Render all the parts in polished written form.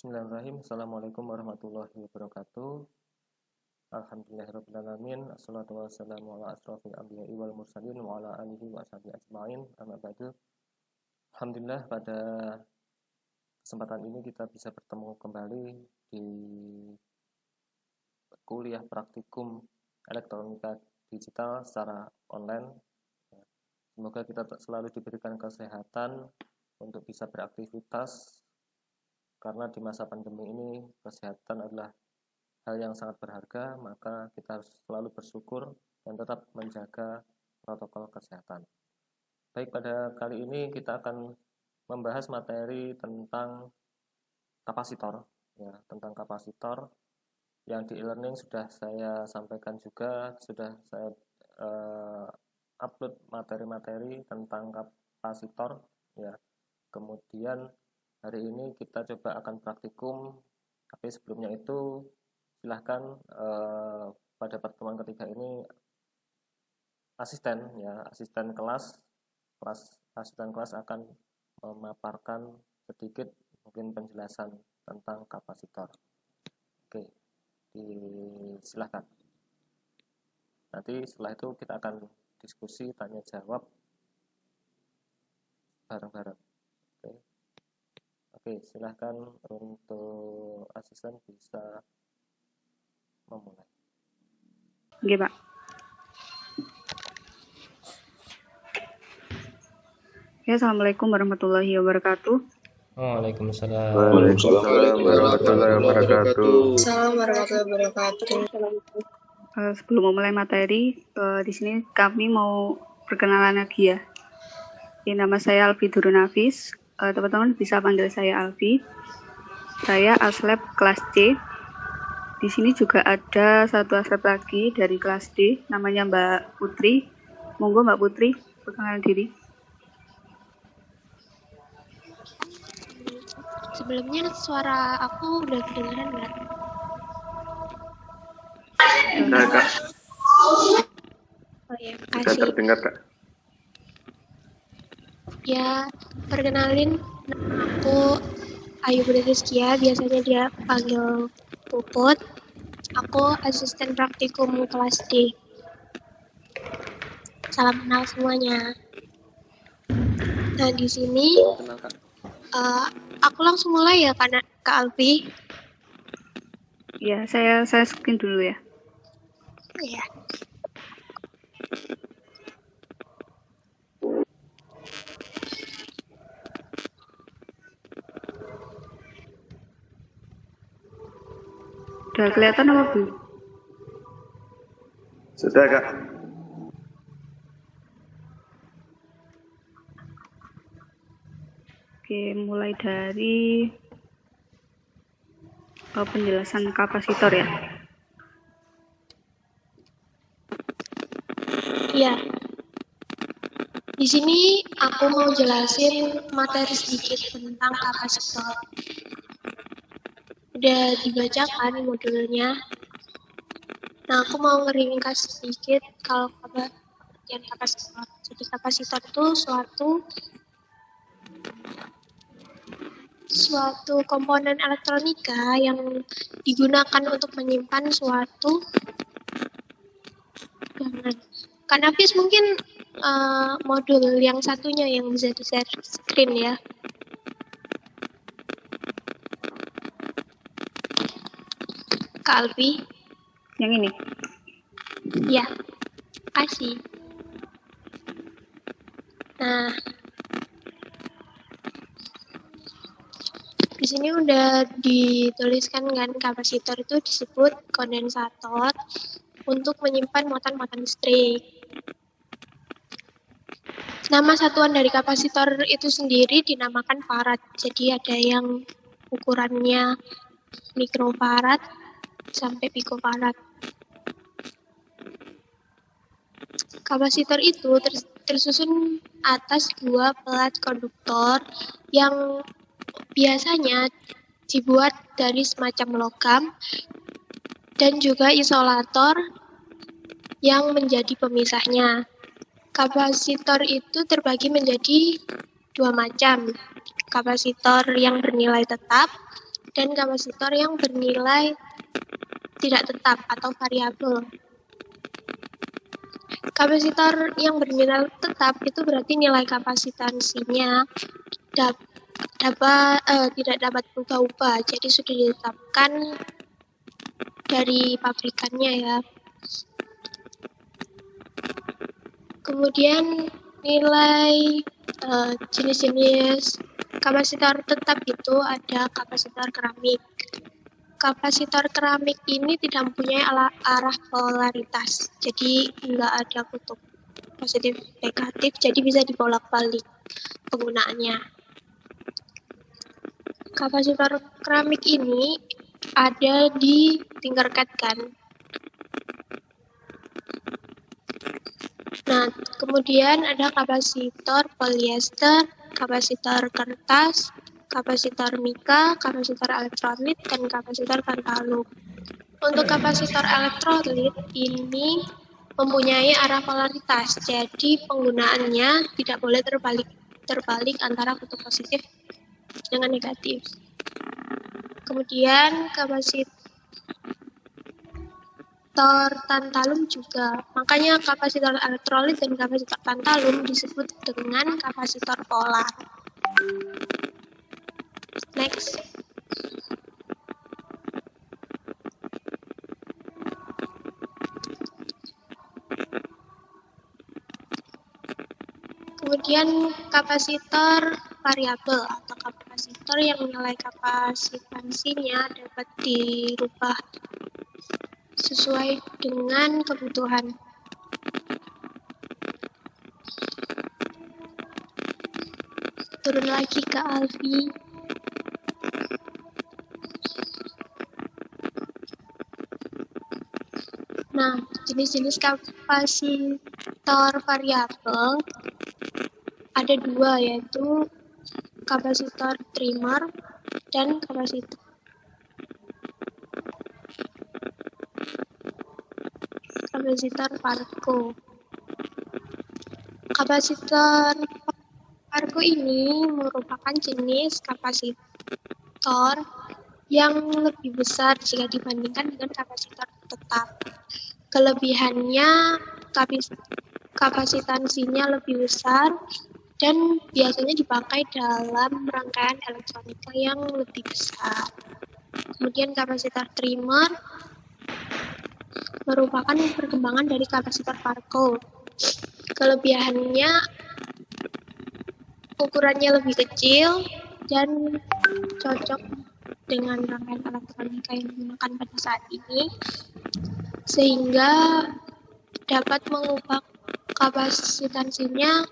Bismillahirrahmanirrahim. Assalamualaikum warahmatullahi wabarakatuh. Alhamdulillahirrahmanirrahim. Assalatu wassalamu ala asrafil anbiya'i wal mursalin wa ala alihi wa sahbihi ajma'in. Amma ba'du. Alhamdulillah, pada kesempatan ini kita bisa bertemu kembali di kuliah praktikum elektronika digital secara online. Semoga kita selalu diberikan kesehatan untuk bisa beraktivitas, karena di masa pandemi ini kesehatan adalah hal yang sangat berharga, maka kita harus selalu bersyukur dan tetap menjaga protokol kesehatan. Baik, pada kali ini kita akan membahas materi tentang kapasitor, ya, tentang kapasitor yang di e-learning sudah saya sampaikan juga, sudah saya upload materi-materi tentang kapasitor, ya. Kemudian hari ini kita coba akan praktikum, tapi sebelumnya itu silahkan pada pertemuan ketiga ini asisten kelas akan memaparkan sedikit mungkin penjelasan tentang kapasitor. Oke, silahkan. Nanti setelah itu kita akan diskusi tanya jawab bareng-bareng. Oke, silahkan untuk asisten bisa memulai. Oke, Pak. Ya, Assalamualaikum warahmatullahi wabarakatuh. Waalaikumsalam. Waalaikumsalam warahmatullahi wabarakatuh. Assalamualaikum warahmatullahi wabarakatuh. Sebelum memulai materi, di sini kami mau perkenalan lagi ya. Nama saya Alfi Durun Hafiz. Teman-teman bisa panggil saya Alfi. Saya aslab kelas C. Di sini juga ada satu aslab lagi dari kelas D, namanya Mbak Putri. Monggo Mbak Putri, perkenalkan diri. Sebelumnya suara aku udah kedengaran nggak? Enggak, Kak. Oh ya, Sudah makasih. terdengar, Kak. Ya, perkenalin, nama aku Ayu Budi Rizkia, biasanya dia panggil Puput. Aku asisten praktikum kelas D. Salam kenal semuanya. Nah, di sini aku langsung mulai ya, Kak Alfi. Ya, saya screen dulu ya. Iya. Udah kelihatan apa belum? Sudah, Kak. Oke, mulai dari penjelasan kapasitor ya. Iya. Di sini aku mau jelasin materi sedikit tentang kapasitor. Udah dibacakan modulnya. Nah, aku mau ngeringkas sedikit kalau pengertian kapasitor. Jadi kapasitor itu suatu komponen elektronika yang digunakan untuk menyimpan suatu tegangan. Kan Hafiz mungkin modul yang satunya yang bisa di-share screen ya. Kak Alfi. Yang ini? Ya, kasih. Nah, di sini udah dituliskan kan kapasitor itu disebut kondensator untuk menyimpan muatan-muatan listrik. Nama satuan dari kapasitor itu sendiri dinamakan farad. Jadi ada yang ukurannya mikrofarad sampai pikofarad. Kapasitor itu tersusun atas dua pelat konduktor yang biasanya dibuat dari semacam logam dan juga isolator yang menjadi pemisahnya. Kapasitor itu terbagi menjadi dua macam. Kapasitor yang bernilai tetap dan kapasitor yang bernilai tidak tetap atau variabel. Kapasitor yang bernilai tetap itu berarti nilai kapasitansinya tidak dapat berubah-ubah, jadi sudah ditetapkan dari pabrikannya ya. Kemudian nilai jenis-jenis kapasitor tetap itu ada kapasitor keramik. Kapasitor keramik ini tidak mempunyai arah polaritas, jadi nggak ada kutub positif negatif, jadi bisa dibolak-balik penggunaannya. Kapasitor keramik ini ada di Tinkercad kan. Nah, kemudian ada kapasitor polyester, kapasitor kertas, kapasitor mika, kapasitor elektrolit, dan kapasitor tantalum. Untuk kapasitor elektrolit ini mempunyai arah polaritas, jadi penggunaannya tidak boleh terbalik antara kutub positif dengan negatif. Kemudian kapasitor tantalum juga. Makanya kapasitor elektrolit dan kapasitor tantalum disebut dengan kapasitor polar. Next. Kemudian kapasitor variabel atau kapasitor yang nilai kapasitansinya dapat dirubah sesuai dengan kebutuhan. Turun lagi ke Alfi. Nah, jenis-jenis kapasitor variabel ada dua, yaitu kapasitor trimmer dan kapasitor Parco. Kapasitor Parco ini merupakan jenis kapasitor yang lebih besar jika dibandingkan dengan kapasitor tetap. Kelebihannya kapasitansinya lebih besar dan biasanya dipakai dalam rangkaian elektronika yang lebih besar. Kemudian kapasitor trimmer merupakan perkembangan dari kapasitor Parco. Kelebihannya ukurannya lebih kecil dan cocok dengan rangkaian elektronika yang digunakan pada saat ini, sehingga dapat mengubah kapasitansinya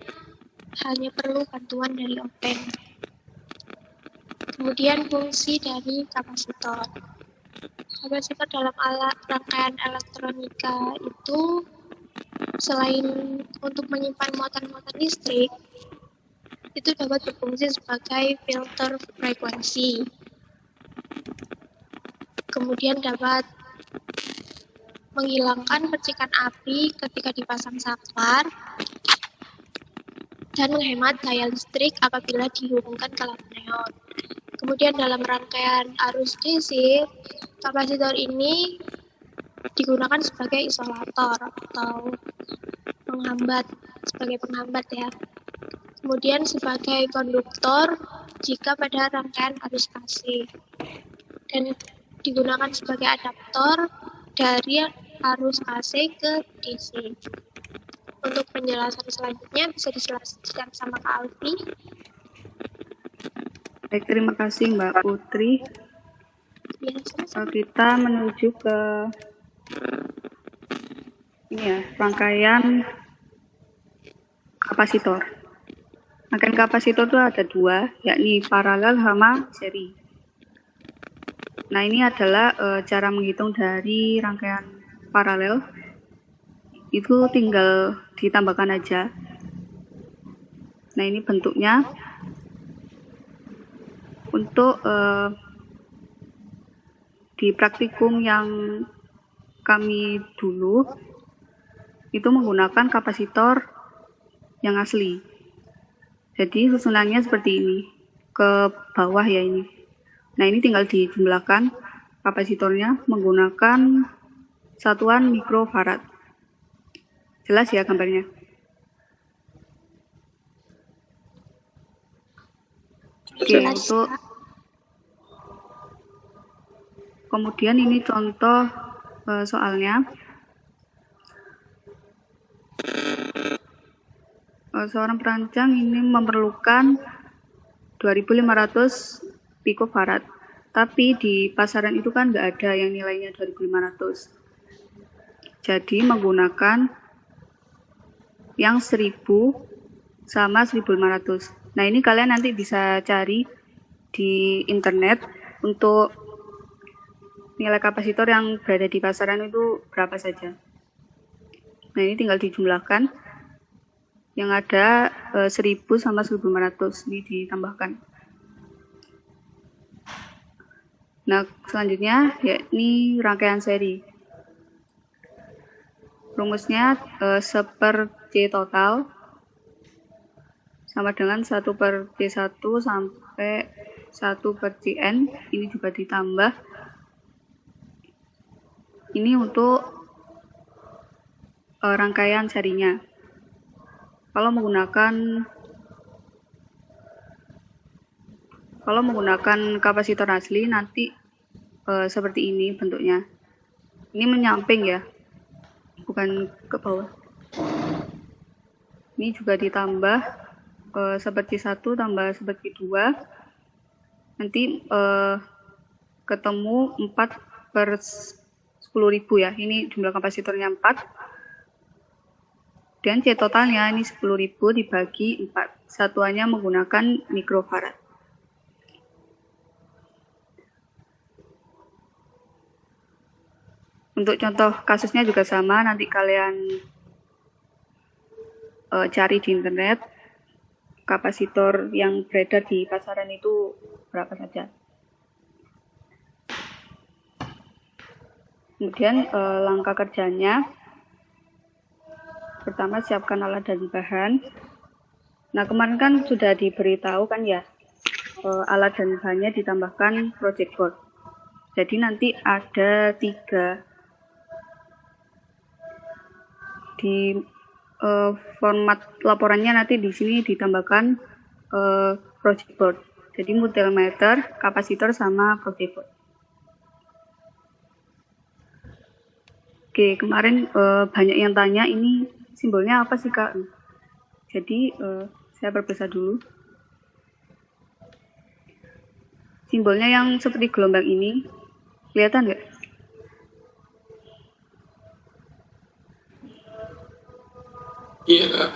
hanya perlu bantuan dari open. Kemudian fungsi dari kapasitor. Kapasitor dalam alat rangkaian elektronika itu selain untuk menyimpan muatan-muatan listrik, itu dapat berfungsi sebagai filter frekuensi. Kemudian dapat menghilangkan percikan api ketika dipasang saklar dan menghemat daya listrik apabila dihubungkan ke lampu neon. Kemudian dalam rangkaian arus DC, kapasitor ini digunakan sebagai isolator atau sebagai penghambat ya. Kemudian sebagai konduktor jika pada rangkaian arus AC. Dan digunakan sebagai adaptor dari arus AC ke DC. Untuk penjelasan selanjutnya bisa dijelaskan sama Kak Alfi. Baik, terima kasih Mbak Putri. Ya, Kita menuju ke rangkaian kapasitor. Rangkaian kapasitor itu ada dua, yakni paralel sama seri. Nah, ini adalah cara menghitung dari rangkaian paralel. Itu tinggal ditambahkan aja. Nah, ini bentuknya. Untuk di praktikum yang kami dulu itu menggunakan kapasitor yang asli. Jadi susunannya seperti ini, ke bawah ya ini. Nah, ini tinggal dijumlahkan kapasitornya menggunakan satuan mikrofarad. Jelas ya gambarnya? Oke, Jelas, untuk Kak. kemudian ini contoh soalnya. Seorang perancang ini memerlukan 2500 picofarad. Tapi di pasaran itu kan nggak ada yang nilainya 2500. Jadi menggunakan yang 1000 sama 1500. Nah, ini kalian nanti bisa cari di internet untuk nilai kapasitor yang berada di pasaran itu berapa saja. Nah, ini tinggal dijumlahkan. Yang ada 1000 sama 1500 ini ditambahkan. Nah, selanjutnya yakni rangkaian seri. Rumusnya 1/C total sama dengan 1/C1 sampai 1/Cn. Ini juga ditambah. Ini untuk rangkaian serinya. Kalau menggunakan kapasitor asli nanti seperti ini bentuknya. Ini menyamping ya, bukan ke bawah. Ini juga ditambah 1/1 tambah 1/2. Nanti ketemu 4/10.000 ya. Ini jumlah kapasitornya 4. Dan C totalnya ini 10.000 dibagi 4. Satuannya menggunakan mikrofarad. Untuk contoh kasusnya juga sama, nanti kalian cari di internet kapasitor yang beredar di pasaran itu berapa saja. Kemudian langkah kerjanya. Pertama, siapkan alat dan bahan. Nah, kemarin kan sudah diberitahu kan ya, alat dan bahannya ditambahkan project board. Jadi nanti ada 3. Di format laporannya nanti di sini ditambahkan project board. Jadi multimeter, kapasitor, sama project board. Oke, kemarin banyak yang tanya ini simbolnya apa sih, Kak? Jadi saya perbesar dulu. Simbolnya yang seperti gelombang ini, kelihatan nggak? Iya, Kak.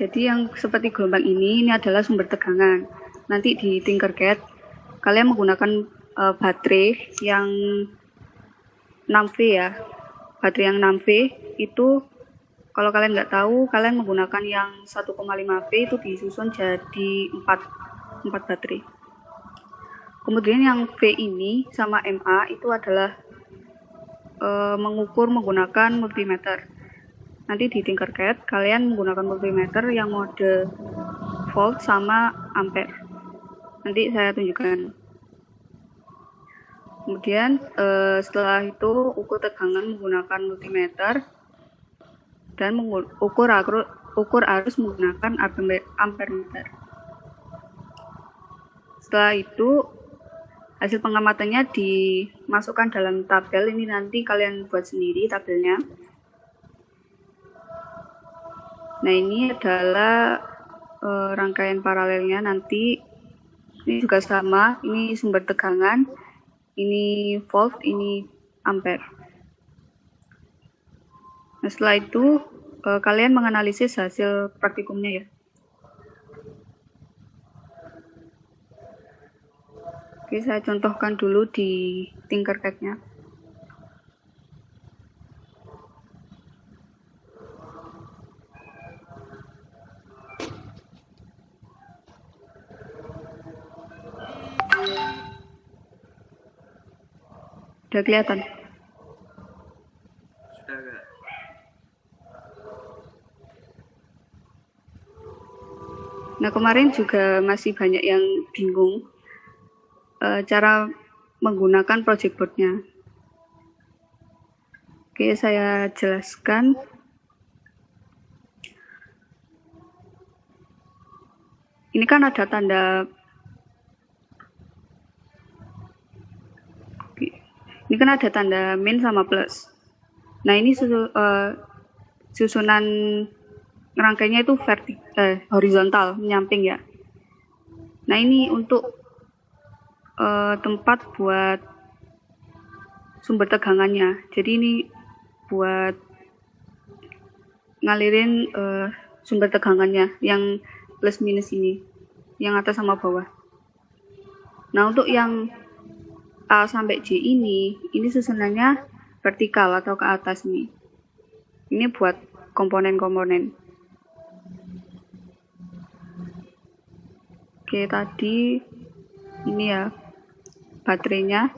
Jadi yang seperti gelombang ini adalah sumber tegangan. Nanti di Tinkercad kalian menggunakan baterai yang 6V ya. Baterai yang 6V itu kalau kalian nggak tahu, kalian menggunakan yang 1,5V itu disusun jadi 4 baterai. Kemudian yang V ini sama MA itu adalah mengukur menggunakan multimeter. Nanti di Tinkercad kalian menggunakan multimeter yang mode volt sama ampere. Nanti saya tunjukkan. Kemudian setelah itu ukur tegangan menggunakan multimeter dan ukur arus menggunakan ampermeter. Setelah itu hasil pengamatannya dimasukkan dalam tabel. Ini nanti kalian buat sendiri tabelnya. Nah, ini adalah rangkaian paralelnya nanti. Ini juga sama, ini sumber tegangan, ini volt, ini ampere. Nah, setelah itu kalian menganalisis hasil praktikumnya ya. Oke, saya contohkan dulu di Tinkercad-nya. Udah kelihatan? Nah, kemarin juga masih banyak yang bingung cara menggunakan project board-nya. Oke, saya jelaskan. Ini kan ada tanda min sama plus. Nah, ini susunan rangkainya itu horizontal, menyamping ya. Nah, ini untuk tempat buat sumber tegangannya. Jadi ini buat ngalirin sumber tegangannya yang plus minus ini, yang atas sama bawah. Nah, untuk yang A sampai J ini susunannya vertikal atau ke atas nih. Ini buat komponen-komponen. Oke, tadi ini ya baterainya.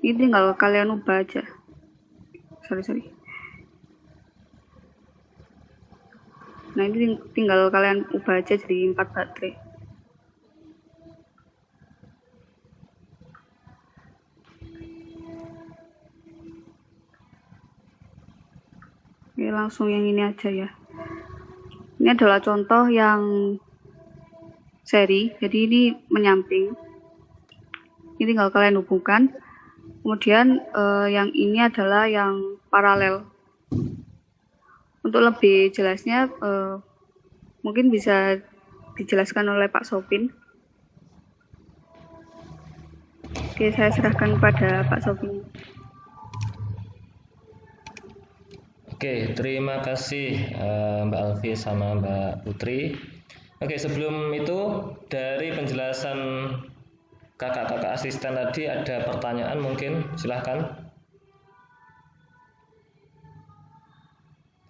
Ini tinggal kalian ubah aja. Sorry. Nah, ini tinggal kalian ubah aja jadi 4 baterai. Oke, langsung yang ini aja ya. Ini adalah contoh yang seri, jadi ini menyamping. Ini tinggal kalian hubungkan. Kemudian yang ini adalah yang paralel. Untuk lebih jelasnya mungkin bisa dijelaskan oleh Pak Sopin. Oke, saya serahkan pada Pak Sopin. Oke, terima kasih Mbak Alfi sama Mbak Putri. Oke, sebelum itu dari penjelasan kakak-kakak asisten tadi ada pertanyaan mungkin, silahkan.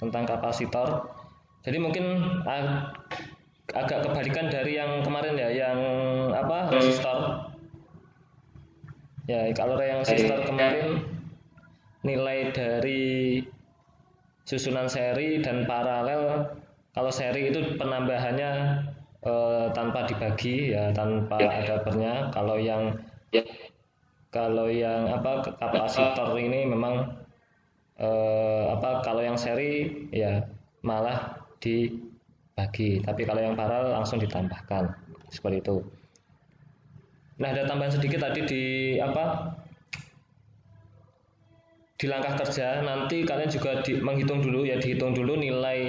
Tentang kapasitor. Jadi mungkin agak kebalikan dari yang kemarin ya, yang resistor. Ya, kalau yang resistor kemarin nilai dari susunan seri dan paralel, kalau seri itu penambahannya tanpa dibagi ya, tanpa ada pernya. Kalau yang kapasitor ini memang kalau yang seri ya malah dibagi, tapi kalau yang paralel langsung ditambahkan seperti itu. Nah, ada tambahan sedikit tadi di langkah kerja, nanti kalian juga dihitung dulu nilai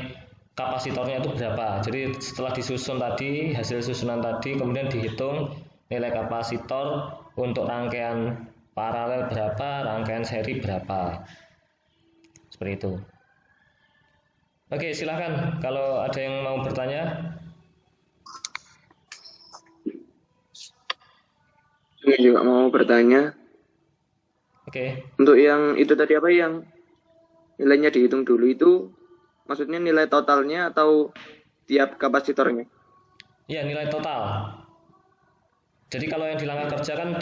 kapasitornya itu berapa. Jadi setelah disusun tadi, hasil susunan tadi, kemudian dihitung nilai kapasitor untuk rangkaian paralel berapa, rangkaian seri berapa. Seperti itu. Oke, silakan kalau ada yang mau bertanya. Saya juga mau bertanya. Oke. Untuk yang itu tadi yang nilainya dihitung dulu itu, maksudnya nilai totalnya atau tiap kapasitornya? Iya, nilai total. Jadi kalau yang di langkah kerja kan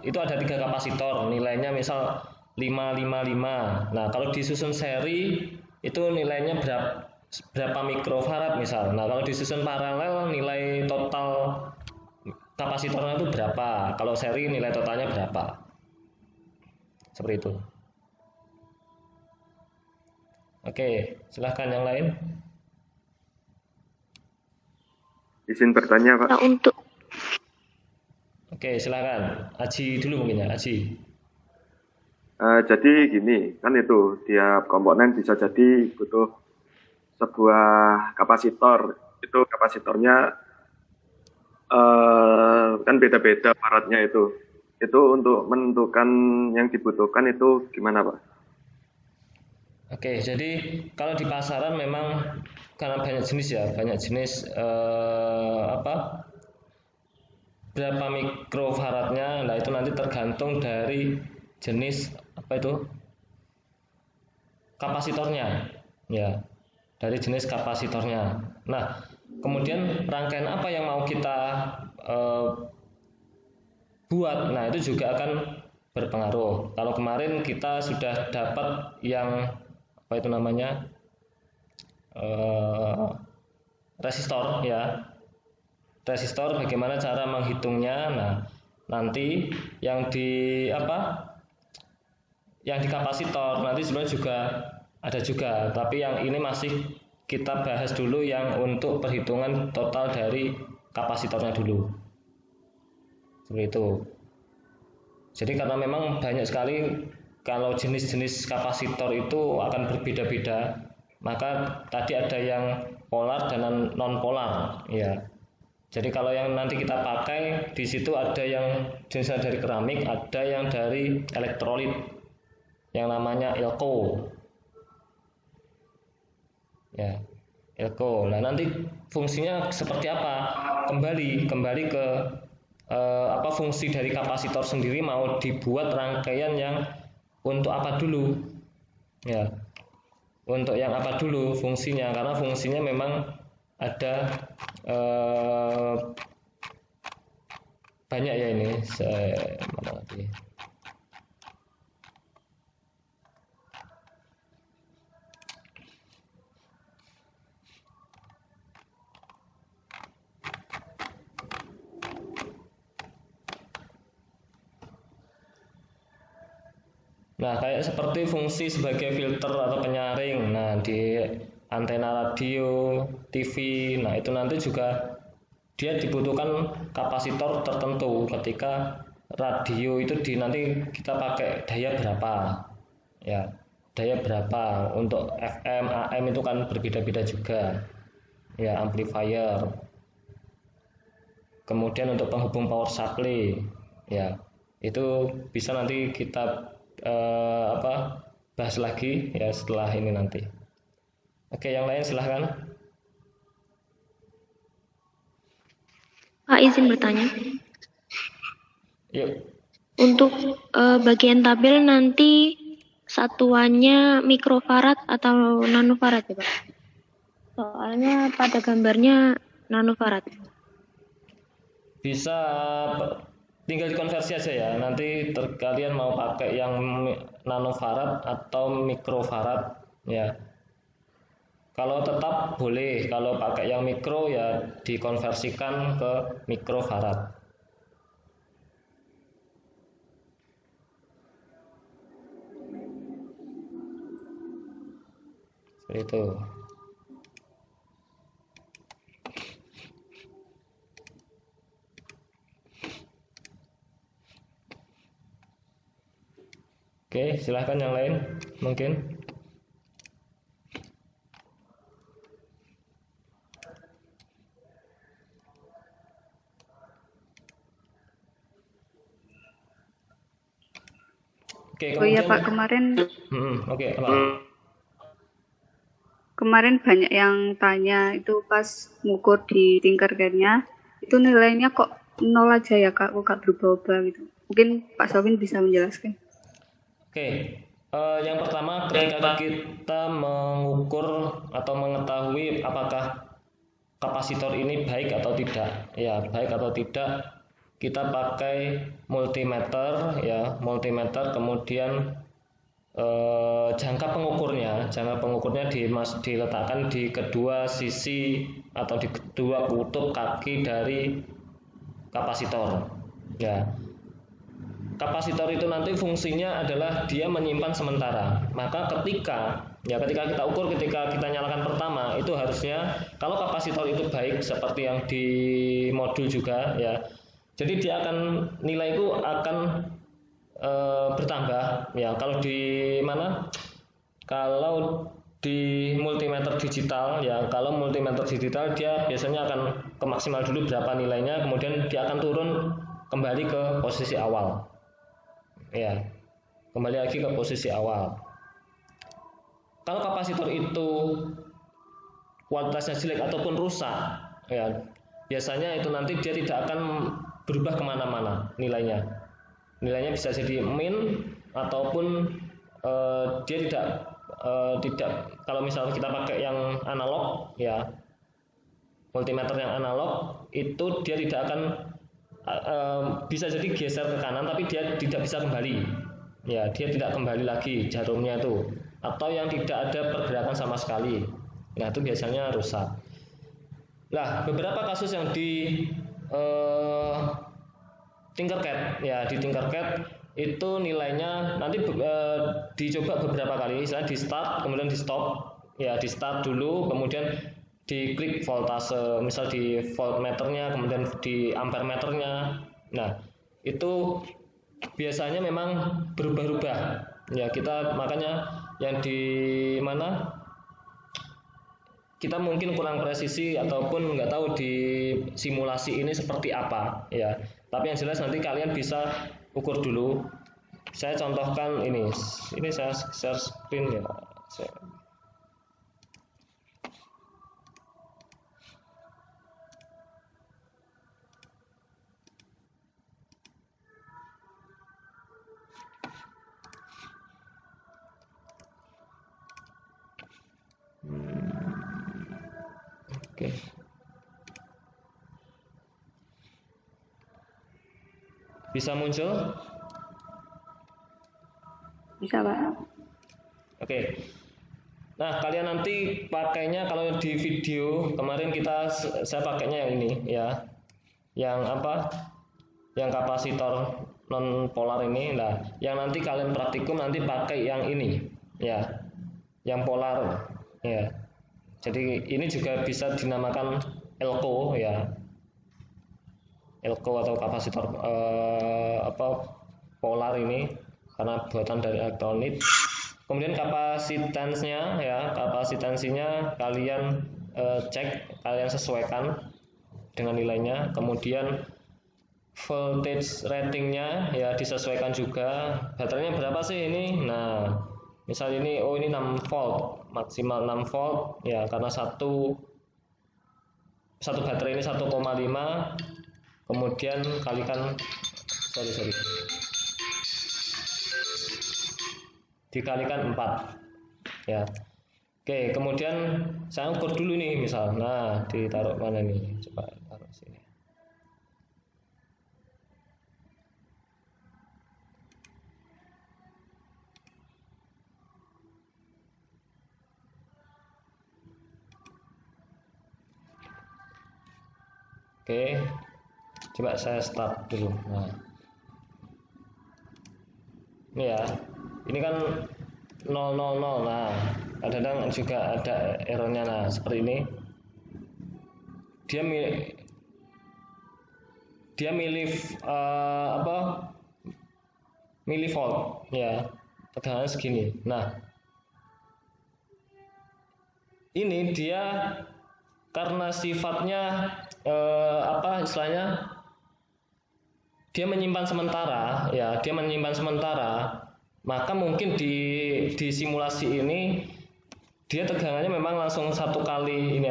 itu ada 3 kapasitor, nilainya misal 555. Nah, kalau disusun seri itu nilainya berapa mikrofarad misal. Nah, kalau disusun paralel nilai total kapasitornya itu berapa. Kalau seri nilai totalnya berapa. Seperti itu. Oke, silahkan yang lain. Izin bertanya, Pak. Nah, untuk Oke, silahkan. Aji dulu mungkin ya, Aji. Jadi gini, kan itu tiap komponen bisa jadi butuh sebuah kapasitor. Itu kapasitornya kan beda-beda faradnya itu. Itu untuk menentukan yang dibutuhkan itu gimana, Pak? Oke, jadi kalau di pasaran memang karena banyak jenis ya, berapa mikrofaradnya. Nah, itu nanti tergantung dari jenis kapasitornya ya, dari jenis kapasitornya. Nah, kemudian rangkaian apa yang mau kita buat, nah itu juga akan berpengaruh. Kalau kemarin kita sudah dapat yang resistor ya. Resistor bagaimana cara menghitungnya? Nah, nanti yang di yang di kapasitor nanti sebenarnya juga ada juga, tapi yang ini masih kita bahas dulu yang untuk perhitungan total dari kapasitornya dulu. Seperti itu. Jadi karena memang banyak sekali kalau jenis-jenis kapasitor itu akan berbeda-beda, maka tadi ada yang polar dan non polar ya. Jadi kalau yang nanti kita pakai di situ ada yang jenisnya dari keramik, ada yang dari elektrolit yang namanya elko. Ya, elko. Nah, nanti fungsinya seperti apa? Kembali ke fungsi dari kapasitor sendiri mau dibuat rangkaian yang untuk apa dulu? Ya. Untuk yang apa dulu fungsinya? Karena fungsinya memang ada banyak ya ini. Mana lagi? Nah, kayak seperti fungsi sebagai filter atau penyaring. Nah, di antena radio, TV, nah itu nanti juga dia dibutuhkan kapasitor tertentu. Ketika radio itu nanti kita pakai daya berapa, ya, daya berapa. Untuk FM, AM itu kan berbeda-beda juga, ya, amplifier. Kemudian untuk penghubung power supply, ya, itu bisa nanti kita bahas lagi ya setelah ini nanti. Oke, yang lain silahkan. Pak, izin bertanya. Yuk. Untuk bagian tabel nanti satuannya mikrofarad atau nanofarad ya Pak? Soalnya pada gambarnya nanofarad. Bisa tinggal dikonversi aja ya. Nanti kalian mau pakai yang nanofarad atau mikrofarad ya. Kalau tetap boleh, kalau pakai yang mikro ya dikonversikan ke mikrofarad. Seperti itu. Oke, silahkan yang lain mungkin. Oke, Oh iya Pak, kemarin kemarin banyak yang tanya itu pas ngukur di Tinkercad-nya itu nilainya kok 0 aja ya Kak, kok gak berubah-ubah gitu. Mungkin Pak Sofin bisa menjelaskan. Oke, yang pertama ketika kita mengukur atau mengetahui apakah kapasitor ini baik atau tidak, ya baik atau tidak, kita pakai multimeter, ya multimeter, kemudian jangka pengukurnya diletakkan di kedua sisi atau di kedua kutub kaki dari kapasitor, ya. Kapasitor itu nanti fungsinya adalah dia menyimpan sementara. Maka ketika kita ukur, ketika kita nyalakan pertama, itu harusnya kalau kapasitor itu baik seperti yang di modul juga ya. Jadi dia akan nilai itu akan bertambah ya. Kalau di mana? Kalau di multimeter digital ya, kalau multimeter digital dia biasanya akan ke maksimal dulu berapa nilainya, kemudian dia akan turun kembali ke posisi awal. Ya, kembali lagi ke posisi awal. Kalau kapasitor itu kualitasnya jelek ataupun rusak, ya biasanya itu nanti dia tidak akan berubah kemana-mana nilainya. Nilainya bisa jadi min ataupun dia tidak. Kalau misalnya kita pakai yang analog, ya multimeter yang analog itu dia tidak akan bisa jadi geser ke kanan, tapi dia tidak bisa kembali, ya dia tidak kembali lagi jarumnya itu, atau yang tidak ada pergerakan sama sekali, Nah, itu biasanya rusak. Nah, beberapa kasus yang di Tinkercad, ya di Tinkercad itu nilainya nanti dicoba beberapa kali, misalnya di start, kemudian di stop, ya di start dulu, kemudian diklik voltase, misal di voltmeternya, kemudian di ampermeternya. Nah, itu biasanya memang berubah-ubah. Ya, kita makanya yang di mana kita mungkin kurang presisi ataupun nggak tahu di simulasi ini seperti apa, ya. Tapi yang jelas nanti kalian bisa ukur dulu. Saya contohkan ini saya share screen ya. Oke. Bisa muncul? Bisa, Pak. Oke. Nah, kalian nanti pakainya kalau di video kemarin saya pakainya yang ini ya. Yang apa? Yang kapasitor non polar ini. Nah, yang nanti kalian praktikum nanti pakai yang ini ya. Yang polar ya. Jadi ini juga bisa dinamakan elko ya. Elko atau kapasitor polar ini karena buatan dari elektronik. Kemudian kapasitansinya ya, kapasitansinya kalian cek, kalian sesuaikan dengan nilainya. Kemudian voltage ratingnya ya disesuaikan juga. Baterainya berapa sih ini? Nah, misal ini ini 6 volt, maksimal 6 volt ya, karena satu baterai ini 1,5, kemudian kalikan dikalikan 4 ya. Oke, kemudian saya ukur dulu nih misal. Nah, ditaruh mana nih? Coba taruh sini. Oke, coba saya start dulu. Nah, ini ya, ini kan 000. Nah, kadang-kadang juga ada errornya. Nah, seperti ini. Dia milih milivolt ya, tegangan segini. Nah, ini dia karena sifatnya istilahnya dia menyimpan sementara ya, maka mungkin di simulasi ini dia tegangannya memang langsung satu kali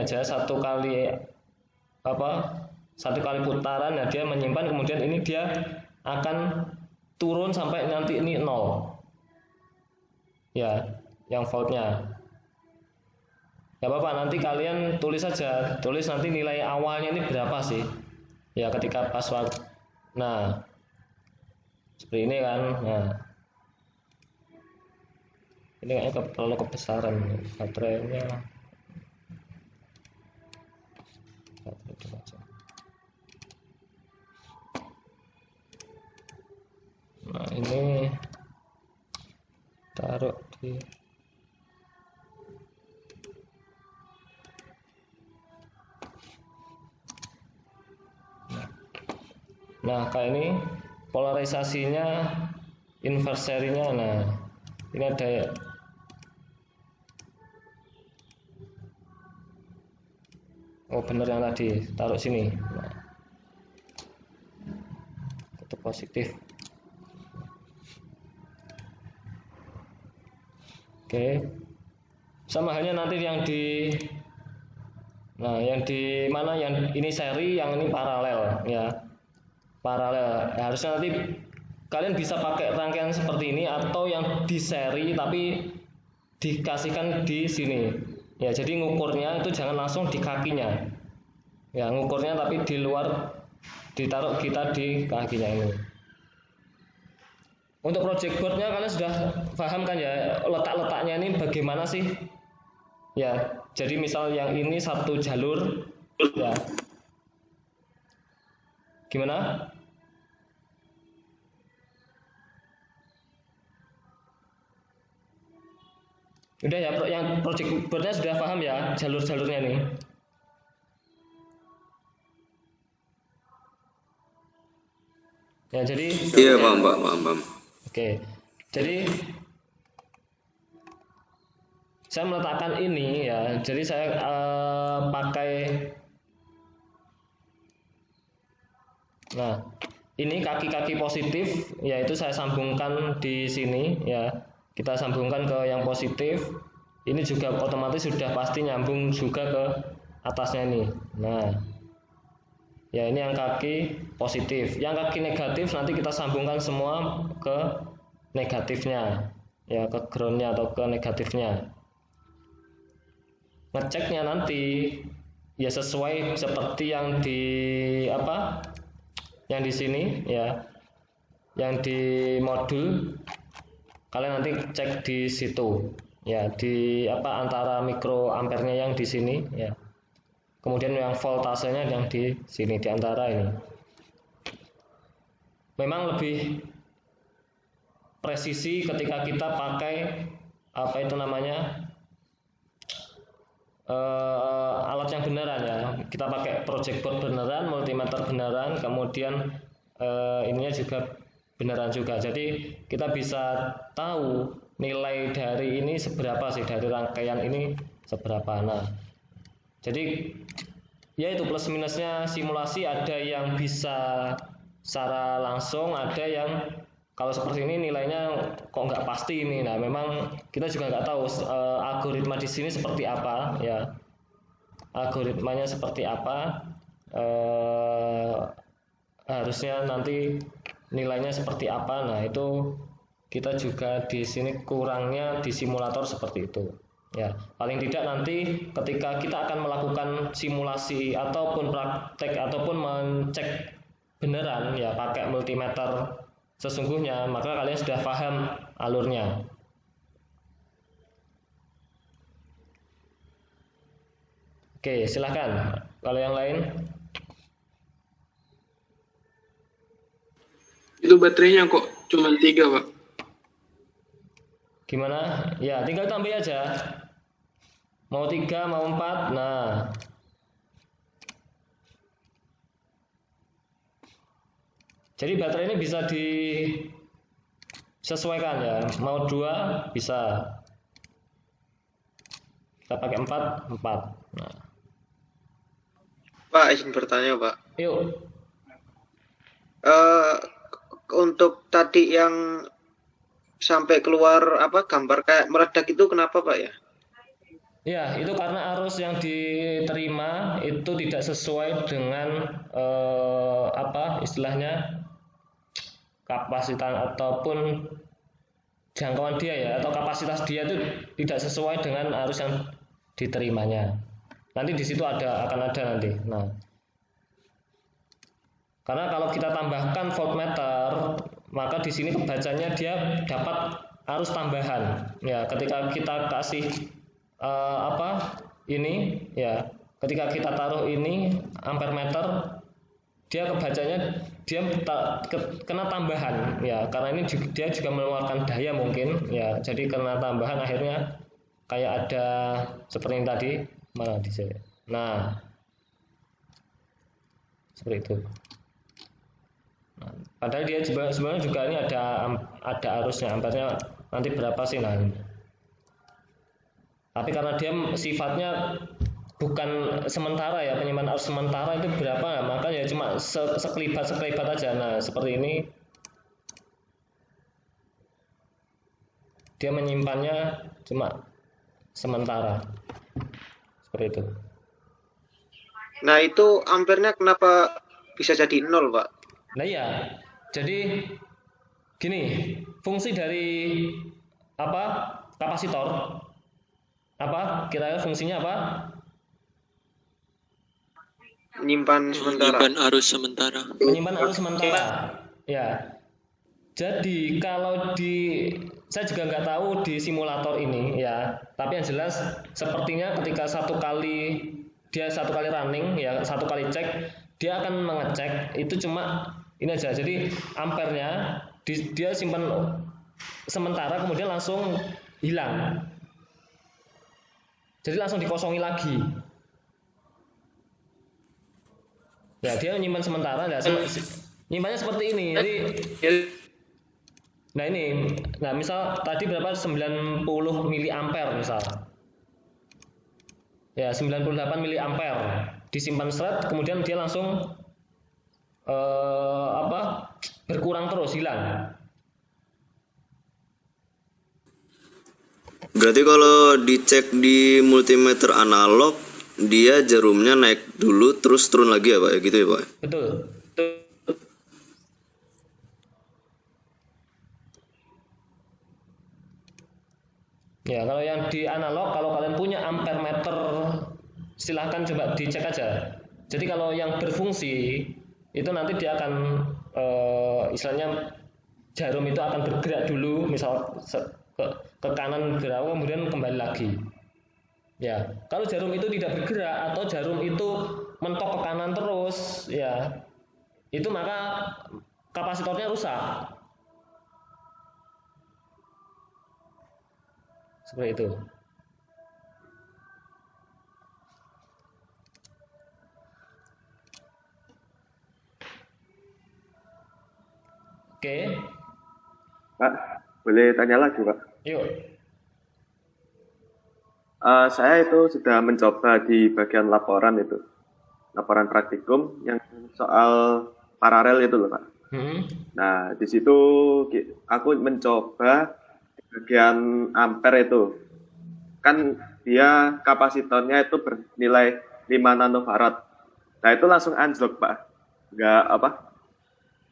putaran ya, dia menyimpan, kemudian ini dia akan turun sampai nanti ini 0 ya, yang voltnya. Gak apa-apa, nanti kalian tulis nanti nilai awalnya ini berapa sih ya ketika pas waktu. Nah, seperti ini kan. Nah, ini kayaknya terlalu kebesaran baterainya. Nah, ini taruh di Nah, kayak ini polarisasinya, inverserinya. Nah, ini ada bener yang tadi, taruh sini. Nah, itu positif. Oke. Sama halnya nanti yang di mana yang ini seri, yang ini paralel ya. Paralel. Ya, harusnya nanti kalian bisa pakai rangkaian seperti ini atau yang di seri tapi dikasihkan di sini. Ya, jadi ngukurnya itu jangan langsung di kakinya. Ya, ngukurnya tapi di luar, ditaruh kita di kakinya ini. Untuk project boardnya kalian sudah paham kan ya, letak-letaknya ini bagaimana sih? Ya, Jadi misal yang ini satu jalur, ya. Gimana? Udah ya, yang project boardnya sudah paham ya jalur-jalurnya nih. Ya, jadi Iya, paham. oke. Jadi saya meletakkan ini ya. Jadi saya pakai, nah, ini kaki-kaki positif, yaitu saya sambungkan di sini ya. Kita sambungkan ke yang positif. Ini juga otomatis sudah pasti nyambung juga ke atasnya nih. Nah, ya ini yang kaki positif. Yang kaki negatif nanti kita sambungkan semua ke negatifnya, ya, ke groundnya atau ke negatifnya. Ngeceknya nanti ya sesuai seperti yang di apa? Yang di sini ya. Yang di modul kalian nanti cek di situ ya, di apa antara mikroampernya yang di sini ya. Kemudian yang voltasenya yang di sini di antara ini. Memang lebih presisi ketika kita pakai apa itu namanya alat yang beneran ya. Kita pakai project board beneran, multimeter beneran, kemudian ininya juga beneran juga. Jadi kita bisa tahu nilai dari ini seberapa sih, dari rangkaian ini seberapa. Nah, jadi ya itu plus minusnya simulasi, ada yang bisa secara langsung, ada yang kalau seperti ini nilainya kok nggak pasti ini. Nah, memang kita juga nggak tahu algoritma di sini seperti apa ya, algoritmanya seperti apa, harusnya nanti nilainya seperti apa. Nah, itu kita juga di sini kurangnya di simulator seperti itu ya. Paling tidak nanti ketika kita akan melakukan simulasi ataupun praktek ataupun mencek beneran ya pakai multimeter sesungguhnya, maka kalian sudah paham alurnya. Oke, silahkan kalau yang lain. Itu baterainya kok cuma 3, Pak. Gimana? Ya, tinggal tambah aja. Mau 3, mau 4. Nah. Jadi baterai ini bisa disesuaikan ya. Mau 2 bisa. Kita pakai 4. Nah. Pak, izin bertanya, Pak. Yuk. Untuk tadi yang sampai keluar apa gambar kayak meledak itu kenapa, Pak ya? Ya, itu karena arus yang diterima itu tidak sesuai dengan apa istilahnya kapasitas ataupun jangkauan dia ya, atau kapasitas dia itu tidak sesuai dengan arus yang diterimanya. Nanti di situ akan ada nanti. Nah, karena kalau kita tambahkan voltmeter, maka di sini kebacanya dia dapat arus tambahan. Ya, ketika kita kasih apa ini ya, ketika kita taruh ini ampermeter, dia kebacanya dia kena tambahan ya, karena ini dia juga mengeluarkan daya mungkin ya, jadi kena tambahan akhirnya kayak ada seperti yang tadi mana di sini. Nah, seperti itu. Nah, padahal dia sebenarnya juga ini ada arusnya, ampernya nanti berapa sih nah ini. Tapi karena dia sifatnya bukan sementara ya, penyimpanan arus sementara itu berapa, maka ya cuma sekelibat aja. Nah, seperti ini dia menyimpannya cuma sementara seperti itu. Nah, itu ampernya kenapa bisa jadi 0, Pak? Nah ya, jadi gini, fungsi dari apa kapasitor, apa kira-kira fungsinya apa? Menyimpan sementara. Menyimpan arus sementara. Menyimpan arus sementara. Ya. Jadi kalau saya juga nggak tahu di simulator ini ya, tapi yang jelas sepertinya ketika satu kali running ya, satu kali cek, dia akan mengecek itu cuma ini aja. Jadi ampernya dia simpan sementara, kemudian langsung hilang. Jadi langsung dikosongi lagi. Ya, dia menyimpan sementara, nyimpannya seperti ini. Jadi misal tadi berapa, 90 miliampere misal. Ya, 98 miliampere disimpan seret, kemudian dia langsung berkurang terus, hilang. Berarti kalau dicek di multimeter analog, dia jarumnya naik dulu terus turun lagi ya Pak, ya gitu ya Pak? Betul. Ya, kalau yang di analog, kalau kalian punya ampere meter, silahkan coba dicek aja. Jadi kalau yang berfungsi, itu nanti dia akan, istilahnya jarum itu akan bergerak dulu, misal ke kanan berapa, kemudian kembali lagi. Ya, kalau jarum itu tidak bergerak atau jarum itu mentok ke kanan terus, ya, itu maka kapasitornya rusak. Seperti itu. Oke. Pak, boleh tanya lagi, Pak? Yuk. Saya itu sudah mencoba di bagian laporan praktikum yang soal paralel itu loh, Pak. Nah, di situ aku mencoba bagian ampere itu. Kan dia kapasitornya itu bernilai 5 nanofarad. Nah, itu langsung anjlok, Pak. Nggak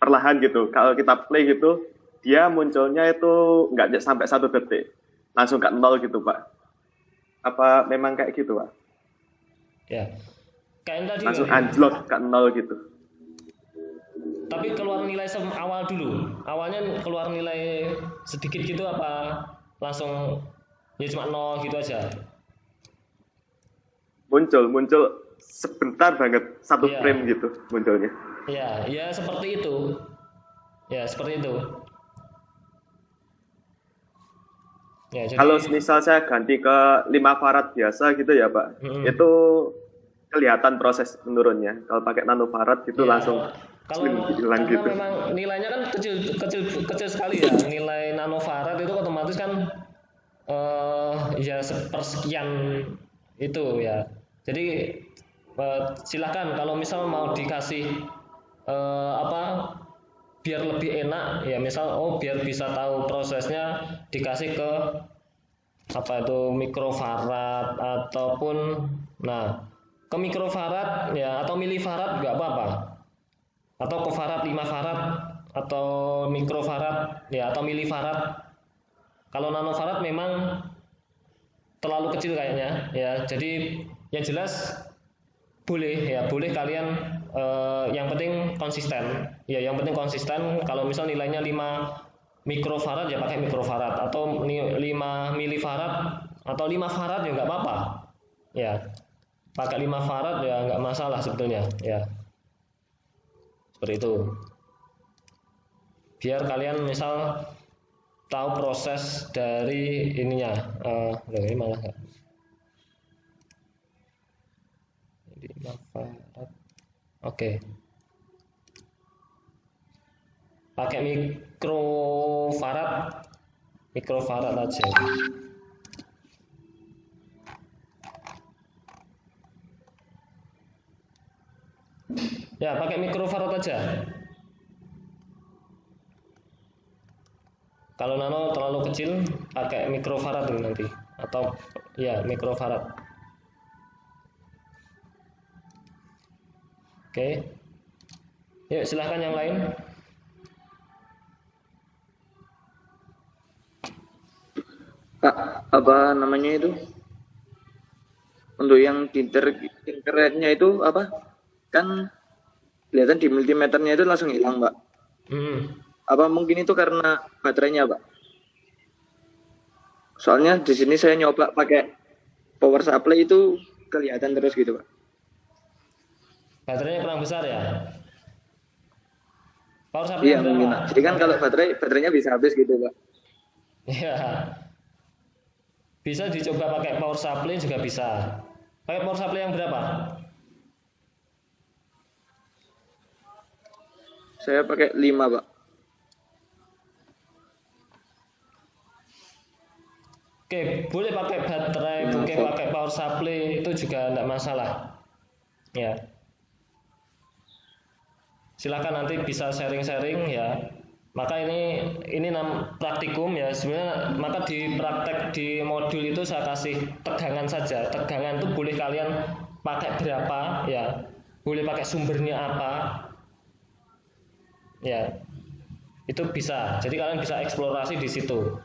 perlahan gitu. Kalau kita play gitu, dia munculnya itu nggak sampai 1 detik. Langsung ke 0 gitu, Pak. Apa memang kayak gitu, Pak? Ya. Kayak tadi langsung anjlok ke 0 gitu. Tapi keluar nilai awal dulu. Awalnya keluar nilai sedikit gitu apa langsung ya cuma 0 gitu aja? Muncul sebentar banget, 1 frame gitu munculnya. Ya seperti itu. Ya, seperti itu. Ya, jadi, kalau misal saya ganti ke 5 farad biasa gitu ya Pak, itu kelihatan proses menurunnya. Kalau pakai nanofarad gitu langsung hilang gitu. Memang nilainya kan kecil sekali ya. Nilai nanofarad itu otomatis kan ya sepersekian itu ya. Jadi silakan kalau misal mau dikasih biar lebih enak ya, misal biar bisa tahu prosesnya, dikasih ke mikrofarad ataupun ke mikrofarad ya, atau milifarad nggak apa-apa, atau ke farad 5 farad atau mikrofarad ya, atau milifarad. Kalau nanofarad memang terlalu kecil kayaknya ya. Jadi yang jelas boleh kalian, yang penting konsisten ya, kalau misal nilainya 5 mikrofarad ya pakai mikrofarad, atau 5 milifarad atau 5 farad ya nggak apa-apa ya, pakai 5 farad ya nggak masalah sebetulnya ya, seperti itu, biar kalian misal tahu proses dari ininya. Ini malah nggak. Oke. Pakai mikrofarad aja. Ya, pakai mikrofarad aja. Kalau nano terlalu kecil, pakai mikrofarad nanti, atau ya mikrofarad. Oke. Yuk, silahkan yang lain. Pak, apa namanya itu? Untuk yang internet-nya itu apa? Kan kelihatan di multimeternya itu langsung hilang, Pak. Apa mungkin itu karena baterainya, Pak? Soalnya di sini saya nyoba pakai power supply itu kelihatan terus gitu, Pak. Baterainya kurang besar ya? Power supply Iya mungkin, Pak. Jadi kan kalau baterainya bisa habis gitu, Pak. Iya. Bisa dicoba pakai power supply juga bisa. Pakai power supply yang berapa? Saya pakai 5, Pak. Oke, boleh pakai baterai, boleh pakai power supply, itu juga tidak masalah. Ya. Silakan nanti bisa sharing-sharing ya. Maka ini praktikum ya. Sebenarnya maka di praktek di modul itu saya kasih tegangan saja. Tegangan itu boleh kalian pakai berapa ya. Boleh pakai sumbernya apa. Ya. Itu bisa. Jadi kalian bisa eksplorasi di situ.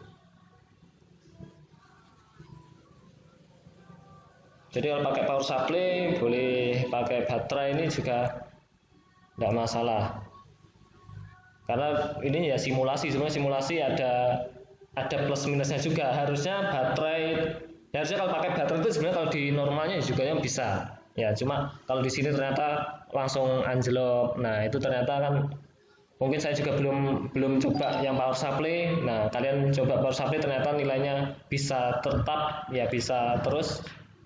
Jadi kalau pakai power supply, boleh pakai baterai, ini juga tidak masalah. Karena ini ya simulasi, sebenarnya simulasi ada plus minusnya juga. Harusnya kalau pakai baterai itu sebenarnya kalau di normalnya juga yang bisa. Ya, cuma kalau di sini ternyata langsung anjlok. Nah, itu ternyata kan mungkin saya juga belum coba yang power supply. Nah, kalian coba power supply ternyata nilainya bisa tetap, ya bisa terus.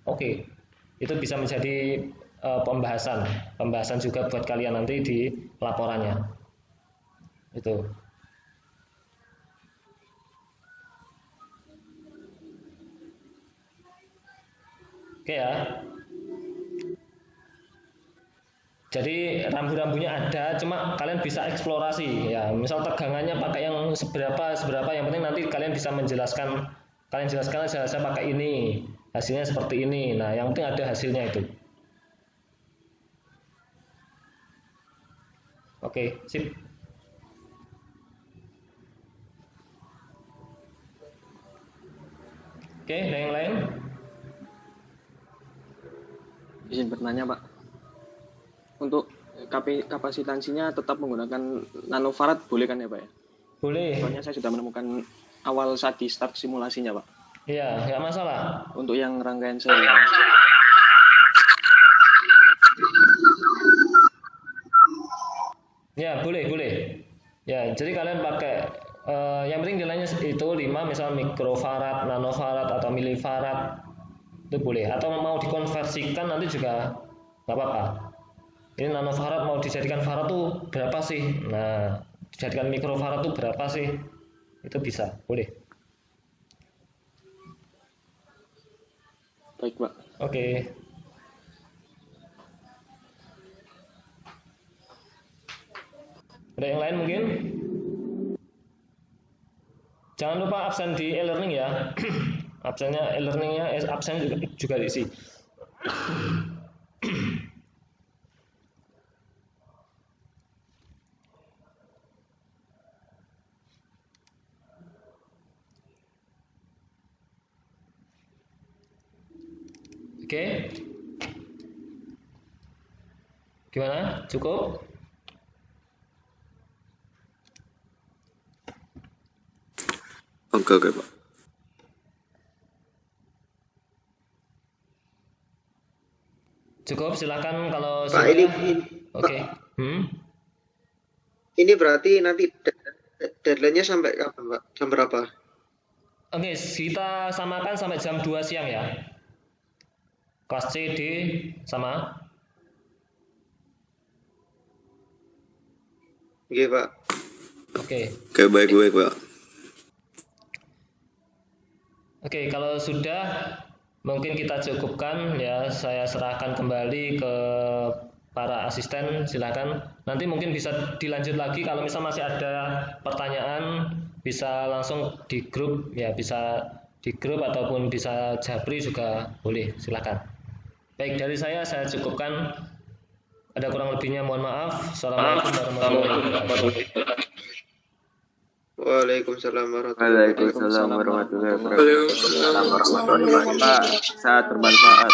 Oke, itu bisa menjadi pembahasan juga buat kalian nanti di laporannya. Itu. Oke ya. Jadi rambu-rambunya ada, cuma kalian bisa eksplorasi ya. Misal tegangannya pakai yang seberapa, yang penting nanti kalian bisa menjelaskan. Kalian jelaskan aja, saya pakai ini, hasilnya seperti ini. Nah, yang penting ada hasilnya itu. Oke, sip. Oke, ada yang lain? Izin bertanya, Pak. Untuk kapasitansinya tetap menggunakan nanofarad boleh kan ya, Pak ya? Boleh. Soalnya saya sudah menemukan awal saat di start simulasinya, Pak. Iya, nggak masalah. Untuk yang rangkaian seri. Ya, boleh. Ya, jadi kalian pakai yang penting nilainya itu 5, misal mikrofarad, nanofarad atau milifarad. Itu boleh. Atau mau dikonversikan nanti juga nggak apa-apa. Ini nanofarad mau dijadikan farad tuh berapa sih? Nah, dijadikan mikrofarad tuh berapa sih? Itu bisa, boleh. Baik, Pak. Oke. Ada yang lain mungkin? Jangan lupa absen di e-learning ya. Absennya e-learningnya, absen juga diisi. Oke. Gimana? Cukup? Oke, Pak. Cukup, silakan kalau Pak, sudah. ini Oke. Ini berarti nanti deadline-nya sampai kapan, Pak? Jam berapa? Oke, kita samakan sampai jam 2 siang ya. Kelas C, D sama. Oke, Pak. Oke. Oke, baik, Pak. Oke, kalau sudah mungkin kita cukupkan ya. Saya serahkan kembali ke para asisten, silakan. Nanti mungkin bisa dilanjut lagi kalau misal masih ada pertanyaan, bisa langsung di grup ya, bisa di grup ataupun bisa Jabri juga boleh, silakan. Baik, dari saya cukupkan. Ada kurang lebihnya mohon maaf. Assalamualaikum warahmatullahi wabarakatuh. Waalaikumsalam warahmatullahi wabarakatuh. Pak, sangat bermanfaat.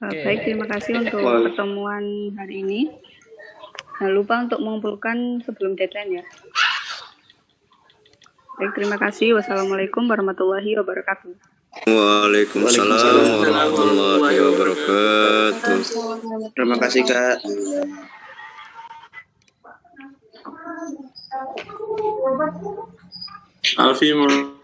Baik, terima kasih untuk pertemuan hari ini. Jangan lupa untuk mengumpulkan sebelum deadline ya. Baik, terima kasih. Wassalamualaikum warahmatullahi wabarakatuh. Waalaikumsalam warahmatullahi wabarakatuh. Terima kasih Kak. Alfi mau